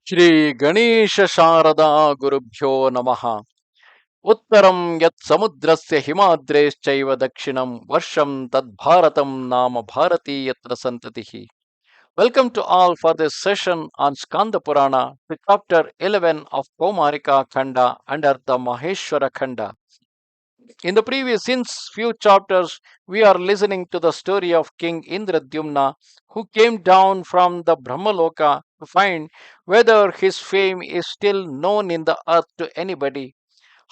Shri Ganesha Sharada Gurubhyo Namaha. Uttaram yat samudrasya himadreschaiva dakshinam varsham tad bharatam nama bharati yatra santatihi. Welcome to all for this session on Skanda Purana, the chapter 11 of Kaumarika Khanda under the Maheshwara Khanda. In the previous since few chapters, we are listening to the story of King Indradyumna, who came down from the Brahmaloka to find whether his fame is still known in the earth to anybody.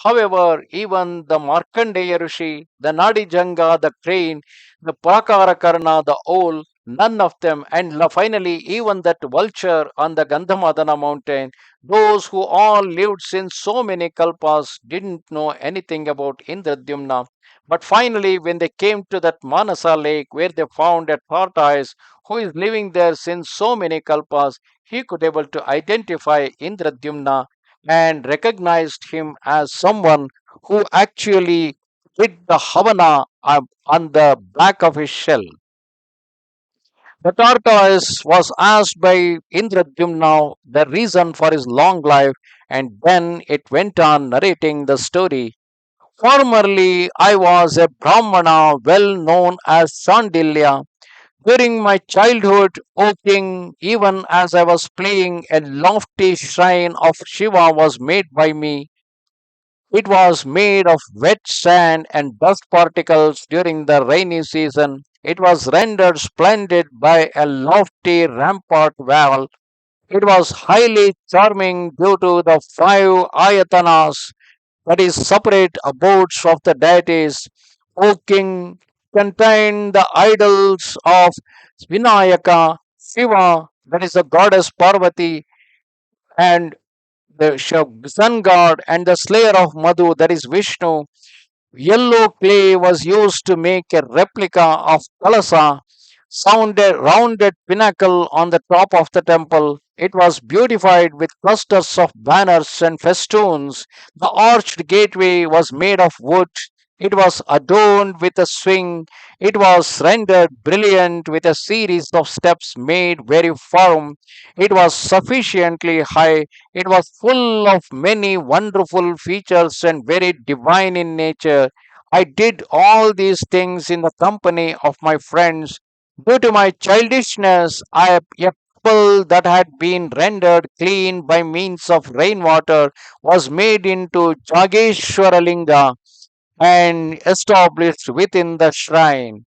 However, even the Markandeya Rishi, the Nadijanga, the crane, the Prakarakarna, the owl, none of them, and finally even that vulture on the Gandhamadana mountain, those who all lived since so many kalpas didn't know anything about Indradyumna. But finally, when they came to that Manasa lake where they found a tortoise who is living there since so many kalpas, he could able to identify Indradyumna and recognized him as someone who actually hid the Havana on the back of his shell. The tortoise was asked by Indradyumna the reason for his long life, and then it went on narrating the story. Formerly, I was a Brahmana well known as Sandilya. During my childhood, O king, even as I was playing, a lofty shrine of Shiva was made by me. It was made of wet sand and dust particles during the rainy season. It was rendered splendid by a lofty rampart wall. It was highly charming due to the five ayatanas, that is, separate abodes of the deities. O king, contained the idols of Vinayaka, Shiva, that is the goddess Parvati, and the sun god, and the slayer of Madhu, that is Vishnu. Yellow clay was used to make a replica of Kalasa, sounded rounded pinnacle on the top of the temple. It was beautified with clusters of banners and festoons. The arched gateway was made of wood. It was adorned with a swing. It was rendered brilliant with a series of steps made very firm. It was sufficiently high. It was full of many wonderful features and very divine in nature. I did all these things in the company of my friends. Due to my childishness, a pebble that had been rendered clean by means of rainwater was made into Jageshwaralinga and established within the shrine.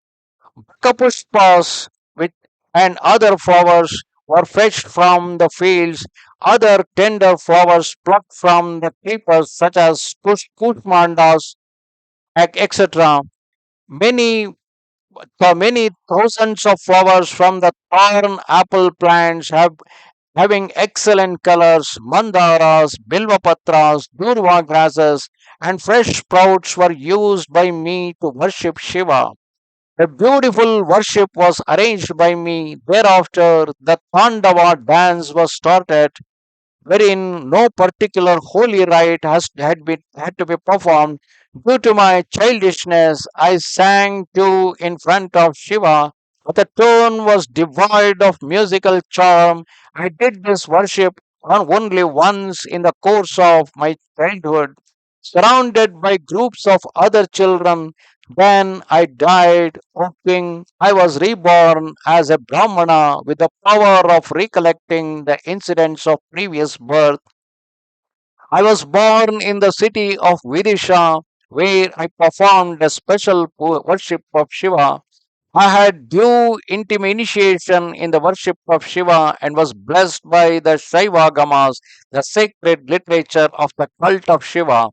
Kapushpas with, and other flowers were fetched from the fields. Other tender flowers plucked from the creepers, such as kushmandas, etc. Many many thousands of flowers from the thorn apple plants having excellent colors, mandaras, bilvapatras, durva grasses, and fresh sprouts were used by me to worship Shiva. A beautiful worship was arranged by me. Thereafter, the Tandava dance was started, wherein no particular holy rite had to be performed. Due to my childishness, I sang too in front of Shiva, but the tone was devoid of musical charm. I did this worship only once in the course of my childhood, surrounded by groups of other children. Then I died, O king. I was reborn as a Brahmana with the power of recollecting the incidents of previous birth. I was born in the city of Vidisha, where I performed a special worship of Shiva. I had due initiation in the worship of Shiva and was blessed by the Shiva Gamas, the sacred literature of the cult of Shiva.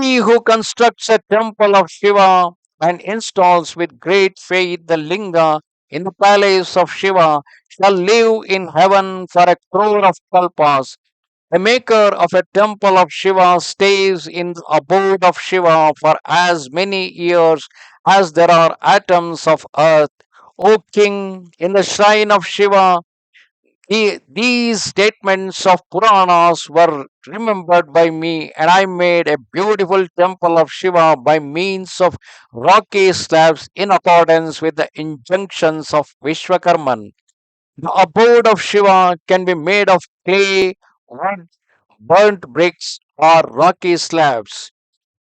He who constructs a temple of Shiva and installs with great faith the linga in the palace of Shiva shall live in heaven for a crore of kalpas. A maker of a temple of Shiva stays in the abode of Shiva for as many years as there are atoms of earth. O king, in the shrine of Shiva, these statements of Puranas were remembered by me, and I made a beautiful temple of Shiva by means of rocky slabs in accordance with the injunctions of Vishwakarman. The abode of Shiva can be made of clay, wood, burnt bricks, or rocky slabs.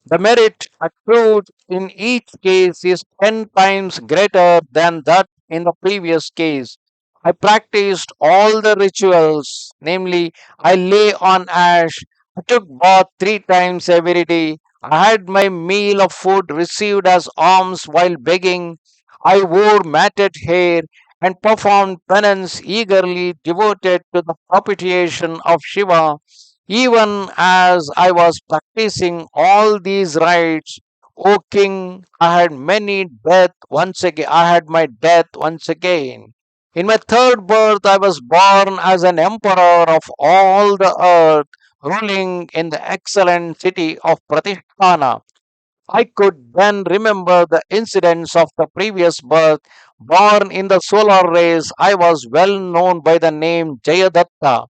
The merit accrued in each case is 10 times greater than that in the previous case. I practiced all the rituals, namely, I lay on ash, I took bath 3 times every day, I had my meal of food received as alms while begging, I wore matted hair and performed penance eagerly devoted to the propitiation of Shiva. Even as I was practicing all these rites, O king, I had many death once again. I had my death once again. In my third birth, I was born as an emperor of all the earth, ruling in the excellent city of Pratisthana. I could then remember the incidents of the previous birth. Born in the solar rays, I was well known by the name Jayadatta.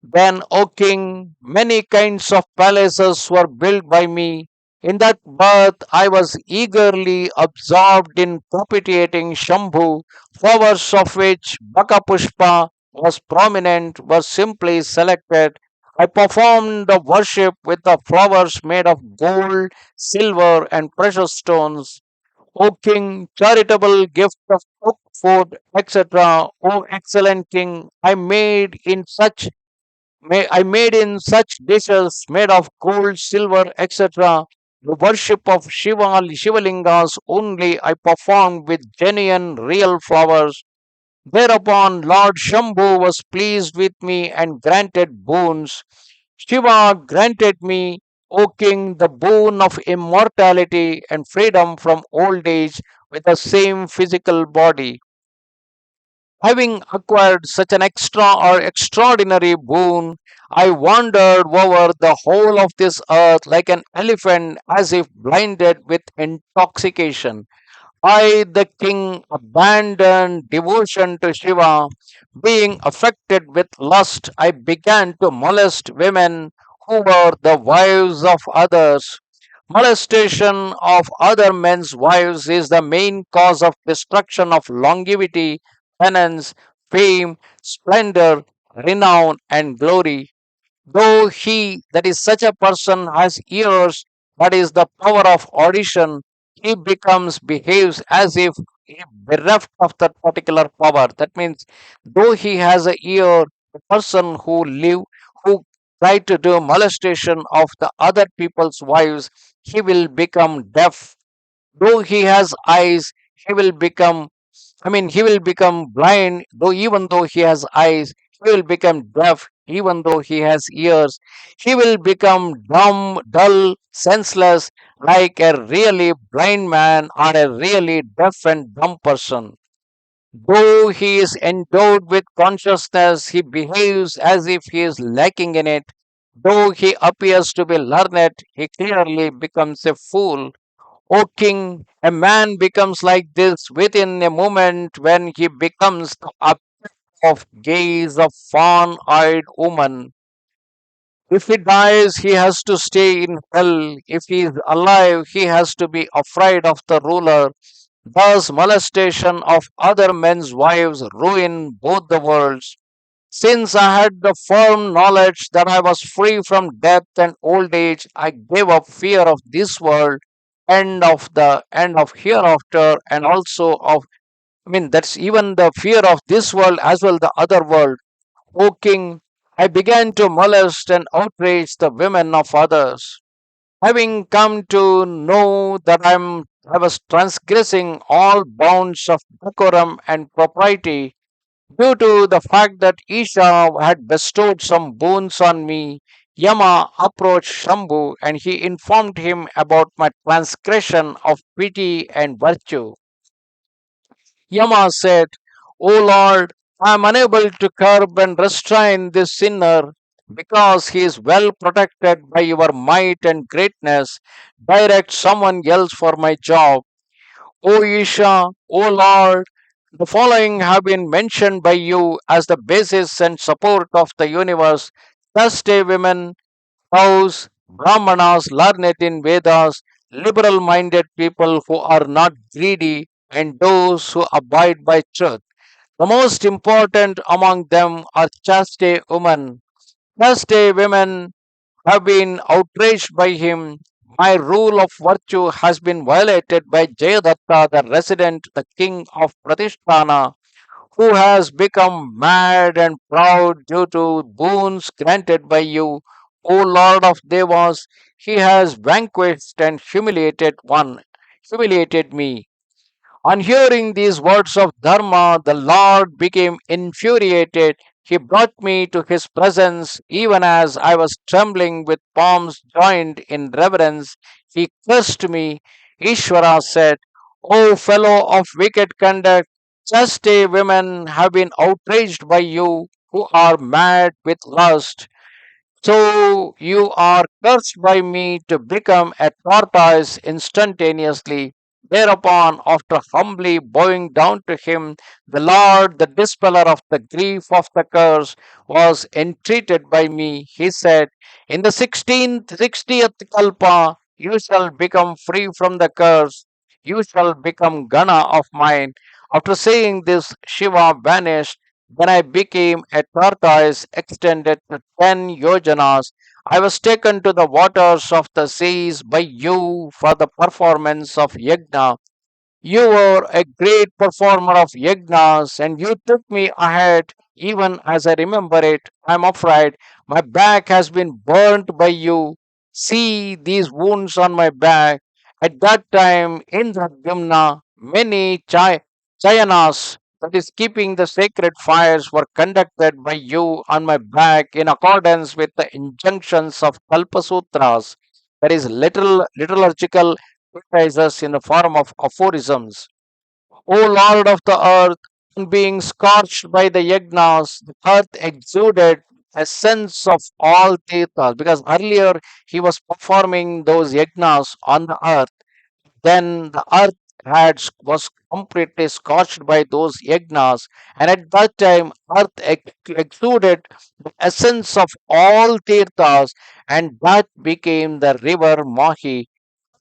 Then, O king, many kinds of palaces were built by me. In that birth, I was eagerly absorbed in propitiating Shambhu, flowers of which Bakapushpa was prominent, were simply selected. I performed the worship with the flowers made of gold, silver, and precious stones. O king, charitable gift of cooked food, etc. O excellent king, I made in such dishes made of gold, silver, etc. The worship of Shivalingas only I performed with genuine, real flowers. Thereupon Lord Shambhu was pleased with me and granted boons. Shiva granted me, O king, the boon of immortality and freedom from old age with the same physical body. Having acquired such an extraordinary boon, I wandered over the whole of this earth like an elephant as if blinded with intoxication. I, the king, abandoned devotion to Shiva. Being affected with lust, I began to molest women who were the wives of others. Molestation of other men's wives is the main cause of destruction of longevity, penance, fame, splendor, renown, and glory. Though he, that is, such a person, has ears, that is the power of audition, he behaves as if he bereft of that particular power. That means, though he has a ear, the person who try to do molestation of the other people's wives, he will become deaf. Though he has eyes, he will become he will become blind, though even though he has eyes, he will become deaf, even though he has ears. He will become dumb, dull, senseless, like a really blind man or a really deaf and dumb person. Though he is endowed with consciousness, he behaves as if he is lacking in it. Though he appears to be learned, he clearly becomes a fool. O king, a man becomes like this within a moment when he becomes the object of gaze of fawn-eyed woman. If he dies, he has to stay in hell. If he is alive, he has to be afraid of the ruler. Thus, molestation of other men's wives ruin both the worlds. Since I had the firm knowledge that I was free from death and old age, I gave up fear of this world and of the end of hereafter, and also that's even the fear of this world as well the other world. O king, I began to molest and outrage the women of others. Having come to know that I was transgressing all bounds of decorum and propriety, due to the fact that Isha had bestowed some boons on me, Yama approached Shambhu and he informed him about my transgression of pity and virtue. Yama said, O Lord, I am unable to curb and restrain this sinner because he is well protected by your might and greatness. Direct someone else for my job. O Isha, O Lord, the following have been mentioned by you as the basis and support of the universe. Chaste women, cows, Brahmanas learned in Vedas, liberal minded people who are not greedy, and those who abide by truth. The most important among them are chaste women. Chaste women have been outraged by him. My rule of virtue has been violated by Jayadatta, the resident, the king of Pratisthana, who has become mad and proud due to boons granted by you. O Lord of Devas, he has vanquished and humiliated me. On hearing these words of Dharma, the Lord became infuriated. He brought me to his presence even as I was trembling with palms joined in reverence. He cursed me. Ishvara said, O fellow of wicked conduct, chaste women have been outraged by you who are mad with lust. So you are cursed by me to become a tortoise instantaneously. Thereupon, after humbly bowing down to him, the Lord, the dispeller of the grief of the curse, was entreated by me. He said, in the 60th Kalpa, you shall become free from the curse. You shall become Gana of mine. After saying this, Shiva vanished. Then I became a tortoise extended to 10 yojanas. I was taken to the waters of the seas by you for the performance of yajna. You were a great performer of yajnas, and you took me ahead. Even as I remember it, I am afraid my back has been burnt by you. See these wounds on my back. At that time, in the Gimna, many chayanas, that is, keeping the sacred fires, were conducted by you on my back in accordance with the injunctions of Kalpasutras. That is, liturgical exercises in the form of aphorisms. O Lord of the earth, on being scorched by the yagnas, the earth exuded a sense of all tirthas because earlier he was performing those yagnas on the earth. Then the earth was completely scorched by those yagnas, and at that time earth exuded the essence of all tirthas, and that became the river Mahi.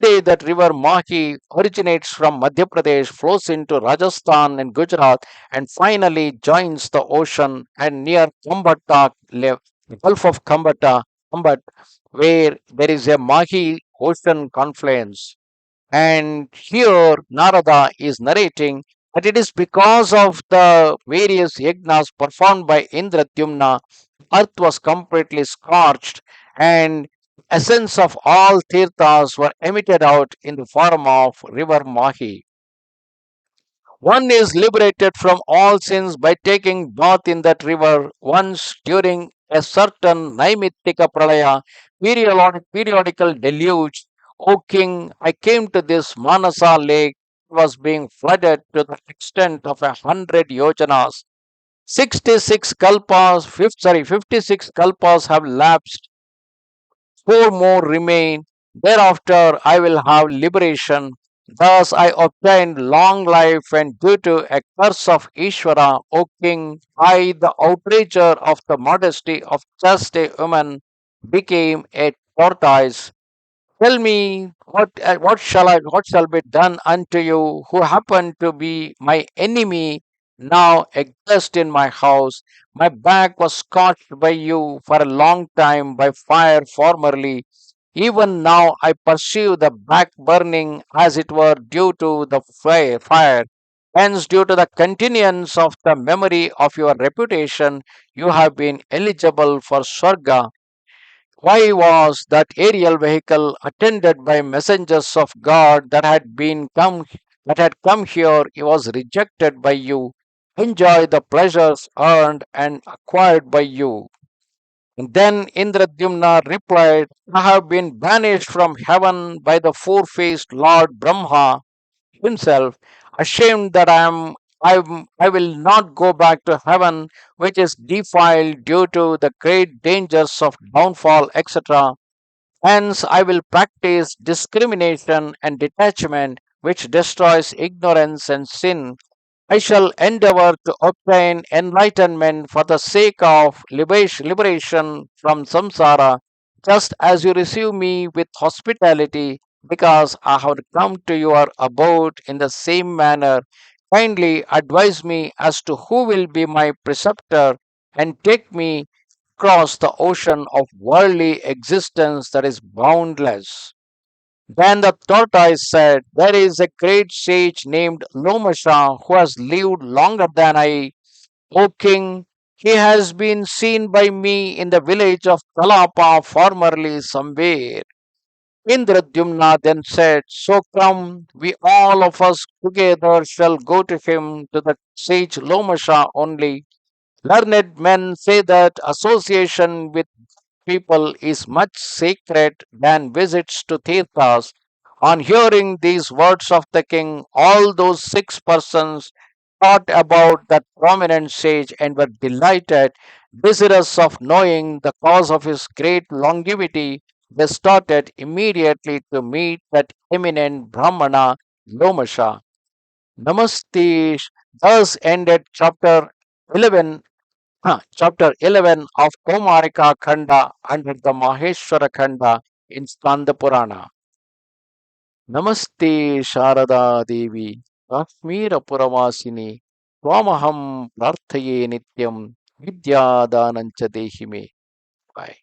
Say that river Mahi originates from Madhya Pradesh, flows into Rajasthan and Gujarat, and finally joins the ocean and near the Gulf of Kambat, where there is a Mahi ocean confluence. And here Narada is narrating that it is because of the various yagnas performed by Indradyumna, earth was completely scorched, and essence of all tirthas were emitted out in the form of river Mahi. One is liberated from all sins by taking bath in that river once during a certain Naimittika Pralaya, periodical deluge. O king, I came to this Manasa lake, it was being flooded to the extent of 100 yojanas. 56 kalpas have lapsed, four more remain. Thereafter I will have liberation. Thus I obtained long life, and due to a curse of Ishvara, O king, I, the outrager of the modesty of chaste woman, became a tortoise. Tell me what shall be done unto you who happen to be my enemy now exist in my house. My back was scorched by you for a long time by fire formerly. Even now I perceive the back burning as it were due to the fire. Hence, due to the continuance of the memory of your reputation, you have been eligible for Swarga. Why was that aerial vehicle attended by messengers of God that had come here was rejected by you? Enjoy the pleasures earned and acquired by you. And then Indradyumna replied, I have been banished from heaven by the four-faced Lord Brahma himself, ashamed that I will not go back to heaven, which is defiled due to the great dangers of downfall, etc. Hence, I will practice discrimination and detachment, which destroys ignorance and sin. I shall endeavor to obtain enlightenment for the sake of liberation from samsara, just as you receive me with hospitality, because I have come to your abode in the same manner. kindly advise me as to who will be my preceptor and take me across the ocean of worldly existence that is boundless. Then the tortoise said, there is a great sage named Lomasha who has lived longer than I, O king. He has been seen by me in the village of Kalapa formerly somewhere. Indradyumna then said, so come, we all of us together shall go to him, to the sage Lomasha only. Learned men say that association with people is much sacred than visits to tirthas. On hearing these words of the king, all those 6 persons thought about that prominent sage and were delighted, desirous of knowing the cause of his great longevity. They started immediately to meet that eminent Brahmana Lomasha. Namaste. Thus ended chapter 11 of Kaumarika Khanda under the Maheshwara Khanda in Skanda Purana. Namaste Sharada Devi, Kashmira Puravasini, Swamaham Prarthaye Nityam, Vidya Danancha Dehime. Bye.